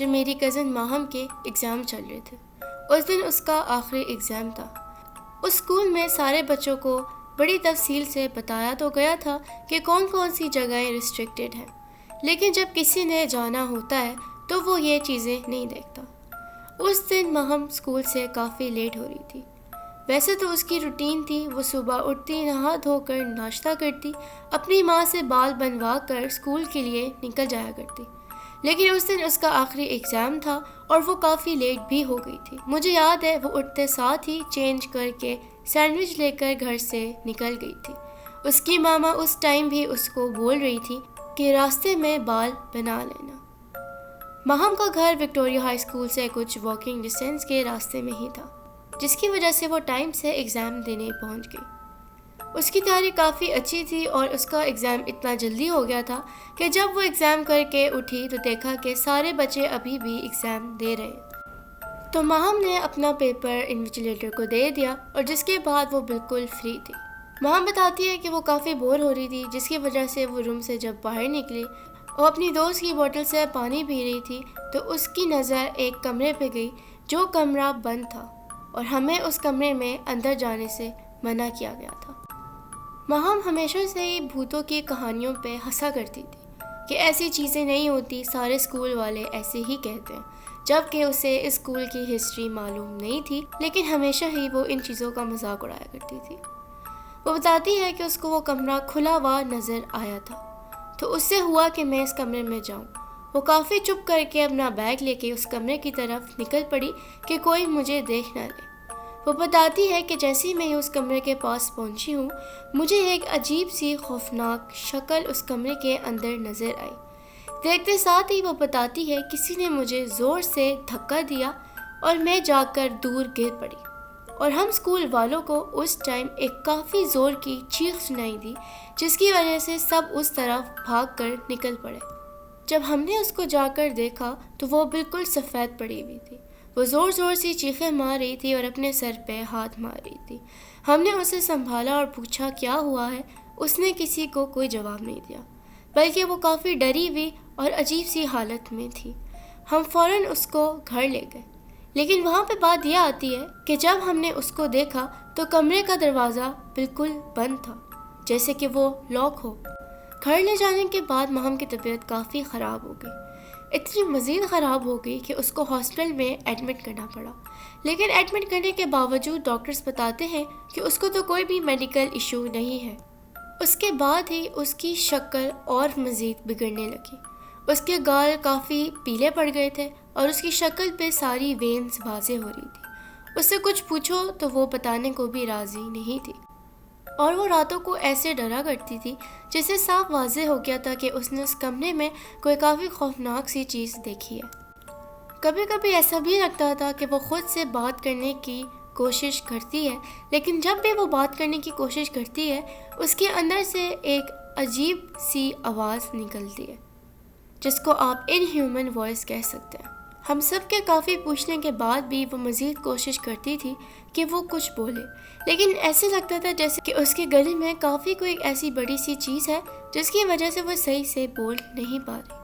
جب میری کزن ماہم کے ایگزام چل رہے تھے۔ اس دن اس کا آخری ایگزام تھا۔ اس اسکول میں سارے بچوں کو بڑی تفصیل سے بتایا تو گیا تھا کہ کون کون سی جگہیں ریسٹرکٹیڈ ہیں، لیکن جب کسی نے جانا ہوتا ہے تو وہ یہ چیزیں نہیں دیکھتا۔ اس دن ماہم اسکول سے کافی لیٹ ہو رہی تھی۔ ویسے تو اس کی روٹین تھی، وہ صبح اٹھتی، نہا دھو کر ناشتہ کرتی، اپنی ماں سے بال بنوا کر اسکول کے لیے نکل جایا کرتی، لیکن اس دن اس کا آخری ایگزام تھا اور وہ کافی لیٹ بھی ہو گئی تھی۔ مجھے یاد ہے وہ اٹھتے ساتھ ہی چینج کر کے سینڈوچ لے کر گھر سے نکل گئی تھی۔ اس کی ماما اس ٹائم بھی اس کو بول رہی تھی کہ راستے میں بال بنا لینا۔ ماہم کا گھر وکٹوریہ ہائی اسکول سے کچھ واکنگ ڈسٹینس کے راستے میں ہی تھا، جس کی وجہ سے وہ ٹائم سے ایگزام دینے پہنچ گئی۔ اس کی تیاری کافی اچھی تھی اور اس کا ایگزام اتنا جلدی ہو گیا تھا کہ جب وہ ایگزام کر کے اٹھی تو دیکھا کہ سارے بچے ابھی بھی ایگزام دے رہے۔ تو ماہم نے اپنا پیپر انویجیلیٹر کو دے دیا اور جس کے بعد وہ بالکل فری تھی۔ ماہم بتاتی ہے کہ وہ کافی بور ہو رہی تھی، جس کی وجہ سے وہ روم سے جب باہر نکلی اور اپنی دوست کی بوتل سے پانی پی رہی تھی تو اس کی نظر ایک کمرے پہ گئی جو کمرہ بند تھا اور ہمیں اس کمرے میں اندر جانے سے منع کیا گیا تھا۔ ماہم ہمیشہ سے ہی بھوتوں کی کہانیوں پہ ہنسا کرتی تھی کہ ایسی چیزیں نہیں ہوتی، سارے اسکول والے ایسے ہی کہتے ہیں، جبکہ اسے اس اسکول کی ہسٹری معلوم نہیں تھی، لیکن ہمیشہ ہی وہ ان چیزوں کا مذاق اڑایا کرتی تھی۔ وہ بتاتی ہے کہ اس کو وہ کمرہ کھلا ہوا نظر آیا تھا تو اس سے ہوا کہ میں اس کمرے میں جاؤں۔ وہ کافی چپ کر کے اپنا بیگ لے کے اس کمرے کی طرف نکل پڑی کہ کوئی مجھے دیکھ نہ لے۔ وہ بتاتی ہے کہ جیسے ہی میں اس کمرے کے پاس پہنچی ہوں، مجھے ایک عجیب سی خوفناک شکل اس کمرے کے اندر نظر آئی۔ دیکھتے ساتھ ہی وہ بتاتی ہے کسی نے مجھے زور سے دھکا دیا اور میں جا کر دور گر پڑی، اور ہم اسکول والوں کو اس ٹائم ایک کافی زور کی چیخ سنائی دی، جس کی وجہ سے سب اس طرف بھاگ کر نکل پڑے۔ جب ہم نے اس کو جا کر دیکھا تو وہ بالکل سفید پڑی ہوئی تھی۔ وہ زور زور سے چیخیں مار رہی تھی اور اپنے سر پہ ہاتھ مار رہی تھی۔ ہم نے اسے سنبھالا اور پوچھا کیا ہوا ہے، اس نے کسی کو کوئی جواب نہیں دیا، بلکہ وہ کافی ڈری ہوئی اور عجیب سی حالت میں تھی۔ ہم فوراً اس کو گھر لے گئے، لیکن وہاں پہ بات یہ آتی ہے کہ جب ہم نے اس کو دیکھا تو کمرے کا دروازہ بالکل بند تھا، جیسے کہ وہ لاک ہو۔ گھر لے جانے کے بعد ماہم کی طبیعت کافی خراب ہو گئی، اتنی مزید خراب ہو گئی کہ اس کو ہاسپٹل میں ایڈمٹ کرنا پڑا، لیکن ایڈمٹ کرنے کے باوجود ڈاکٹرز بتاتے ہیں کہ اس کو تو کوئی بھی میڈیکل ایشو نہیں ہے۔ اس کے بعد ہی اس کی شکل اور مزید بگڑنے لگی۔ اس کے گال کافی پیلے پڑ گئے تھے اور اس کی شکل پہ ساری وینز واضح ہو رہی تھی۔ اس سے کچھ پوچھو تو وہ بتانے کو بھی راضی نہیں تھی، اور وہ راتوں کو ایسے ڈرا کرتی تھی جسے صاف واضح ہو گیا تھا کہ اس نے اس کمرے میں کوئی کافی خوفناک سی چیز دیکھی ہے۔ کبھی کبھی ایسا بھی لگتا تھا کہ وہ خود سے بات کرنے کی کوشش کرتی ہے، لیکن جب بھی وہ بات کرنے کی کوشش کرتی ہے اس کے اندر سے ایک عجیب سی آواز نکلتی ہے، جس کو آپ ان ہیومن وائس کہہ سکتے ہیں۔ ہم سب کے کافی پوچھنے کے بعد بھی وہ مزید کوشش کرتی تھی کہ وہ کچھ بولے، لیکن ایسے لگتا تھا جیسے کہ اس کے گلے میں کافی کوئی ایسی بڑی سی چیز ہے جس کی وجہ سے وہ صحیح سے بول نہیں پا رہی۔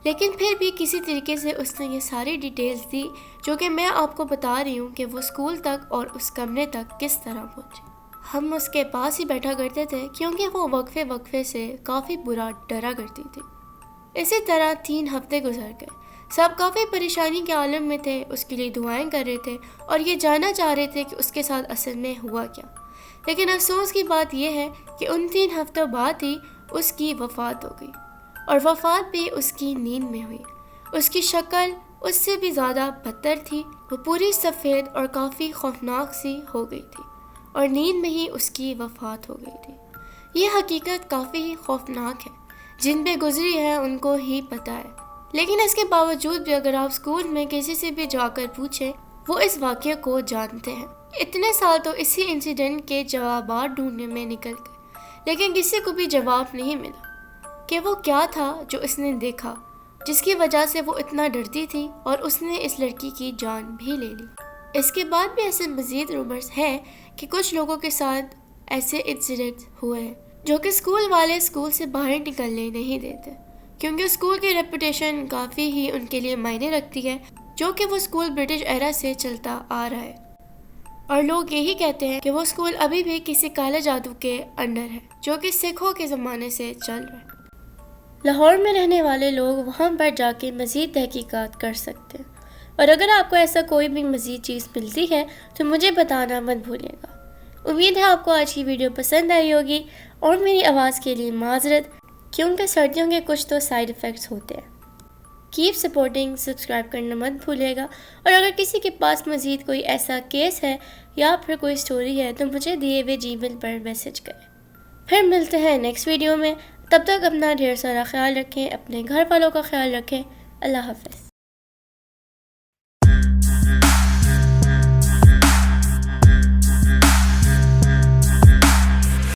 لیکن پھر بھی کسی طریقے سے اس نے یہ ساری ڈیٹیلز دی جو کہ میں آپ کو بتا رہی ہوں کہ وہ اسکول تک اور اس کمرے تک کس طرح پہنچے۔ ہم اس کے پاس ہی بیٹھا کرتے تھے کیونکہ وہ وقفے سے کافی برا ڈرا کرتی تھی۔ اسی طرح 3 ہفتے گزر گئے، سب کافی پریشانی کے عالم میں تھے، اس کے لیے دعائیں کر رہے تھے اور یہ جاننا چاہ رہے تھے کہ اس کے ساتھ اصل میں ہوا کیا۔ لیکن افسوس کی بات یہ ہے کہ ان 3 ہفتوں بعد ہی اس کی وفات ہو گئی، اور وفات بھی اس کی نیند میں ہوئی۔ اس کی شکل اس سے بھی زیادہ بدتر تھی، وہ پوری سفید اور کافی خوفناک سی ہو گئی تھی، اور نیند میں ہی اس کی وفات ہو گئی تھی۔ یہ حقیقت کافی خوفناک ہے، جن پہ گزری ہے ان کو ہی پتہ ہے، لیکن اس کے باوجود بھی اگر آپ اسکول میں کسی سے بھی جا کر پوچھیں وہ اس واقعے کو جانتے ہیں۔ اتنے سال تو اسی انسیڈنٹ کے جوابات ڈھونڈنے میں نکل گئے، لیکن کسی کو بھی جواب نہیں ملا کہ وہ کیا تھا جو اس نے دیکھا جس کی وجہ سے وہ اتنا ڈرتی تھی اور اس نے اس لڑکی کی جان بھی لے لی۔ اس کے بعد بھی ایسے مزید رومرز ہیں کہ کچھ لوگوں کے ساتھ ایسے انسیڈنٹ ہوئے ہیں جو کہ اسکول والے اسکول سے باہر نکلنے نہیں دیتے۔ کیونکہ اسکول کی ریپوٹیشن کافی ہی ان کے لیے معنی رکھتی ہے، جو کہ وہ اسکول برٹش ایرا سے چلتا آ رہا ہے، اور لوگ یہی کہتے ہیں کہ وہ اسکول ابھی بھی کسی کالے جادو کے انڈر ہے جو کہ سکھوں کے زمانے سے چل رہا ہے۔ لاہور میں رہنے والے لوگ وہاں پر جا کے مزید تحقیقات کر سکتے ہیں، اور اگر آپ کو ایسا کوئی بھی مزید چیز ملتی ہے تو مجھے بتانا مت بھولیے گا۔ امید ہے آپ کو آج کی ویڈیو پسند آئی ہوگی، اور میری آواز کے لیے معذرت، کیونکہ سردیوں کے کچھ تو سائیڈ ایفیکٹس ہوتے ہیں۔ کیپ سپورٹنگ، سبسکرائب کرنا مت بھولیے گا، اور اگر کسی کے پاس مزید کوئی ایسا کیس ہے یا پھر کوئی سٹوری ہے تو مجھے دیے ہوئے جی میل پر میسج کریں۔ پھر ملتے ہیں نیکسٹ ویڈیو میں، تب تک اپنا ڈھیر سارا خیال رکھیں، اپنے گھر والوں کا خیال رکھیں۔ اللہ حافظ۔